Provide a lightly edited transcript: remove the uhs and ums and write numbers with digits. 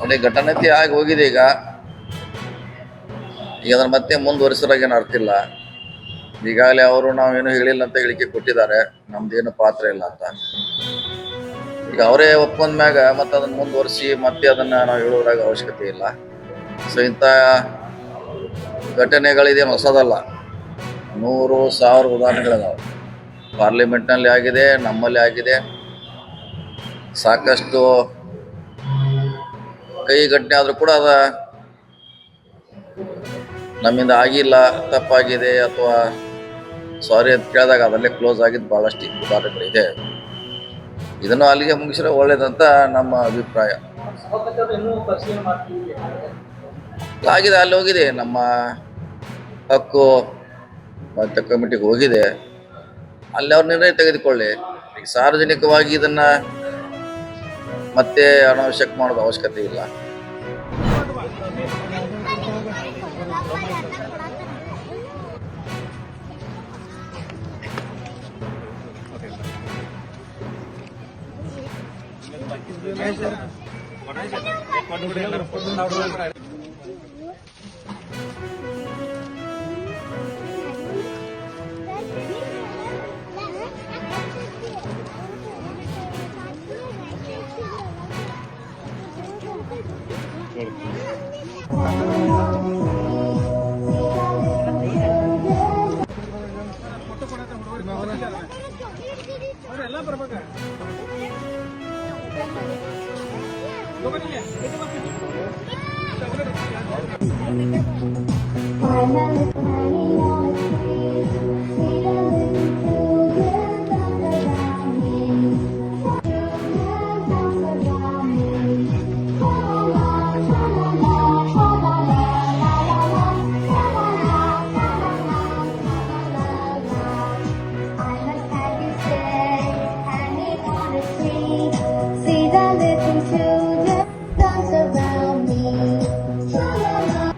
ನೋಡಿ ಘಟನೆತಿ ಆಗಿ ಹೋಗಿದೆ. ಈಗ ಅದನ್ನು ಮತ್ತೆ ಮುಂದುವರಿಸೋರಾಗೇನು ಅರ್ಥ ಇಲ್ಲ. ಈಗಾಗಲೇ ಅವರು ನಾವೇನು ಹೇಳಿಲ್ಲ ಅಂತ ಹೇಳಿಕೆ ಕೊಟ್ಟಿದ್ದಾರೆ, ನಮ್ದೇನು ಪಾತ್ರ ಇಲ್ಲ ಅಂತ. ಈಗ ಅವರೇ ಒಪ್ಕೊಂಡ ಮ್ಯಾಗ ಮತ್ತೆ ಅದನ್ನು ಮುಂದುವರಿಸಿ ಮತ್ತೆ ಅದನ್ನು ನಾವು ಹೇಳೋದ್ರಾಗ ಅವಶ್ಯಕತೆ ಇಲ್ಲ. ಸೊ ಇಂಥ ಘಟನೆಗಳಿದೆ ಹೊಸದಲ್ಲ, 100,000 ಉದಾಹರಣೆಗಳಿದಾವೆ. ಪಾರ್ಲಿಮೆಂಟ್ನಲ್ಲಿ ಆಗಿದೆ, ನಮ್ಮಲ್ಲಿ ಆಗಿದೆ. ಸಾಕಷ್ಟು ಕೈ ಘಟನೆ ಆದರೂ ಕೂಡ ಅದ ನಮ್ಮಿಂದ ಆಗಿಲ್ಲ, ತಪ್ಪಾಗಿದೆ ಅಥವಾ ಸಾರಿ ಅಂತ ಕೇಳಿದಾಗ ಅದಲ್ಲೇ ಕ್ಲೋಸ್ ಆಗಿದ್ದು ಭಾಳಷ್ಟು ಉದಾಹರಣೆಗಳಿದೆ. ಇದನ್ನು ಅಲ್ಲಿಗೆ ಮುಗಿಸಿದ್ರೆ ಒಳ್ಳೇದಂತ ನಮ್ಮ ಅಭಿಪ್ರಾಯ. ಆಗಿದೆ, ಅಲ್ಲಿ ಹೋಗಿದೆ, ನಮ್ಮ ಹಕ್ಕು ಮತ್ತು ಕಮಿಟಿಗೆ ಹೋಗಿದೆ. ಅಲ್ಲಿ ಅವ್ರ ನಿರ್ಣಯ ತೆಗೆದುಕೊಳ್ಳಿ. ಈಗ ಸಾರ್ವಜನಿಕವಾಗಿ ಇದನ್ನ ಮತ್ತೆ ಅನಾವಶ್ಯಕ ಮಾಡೋದು ಅವಶ್ಯಕತೆ ಇಲ್ಲ. I'm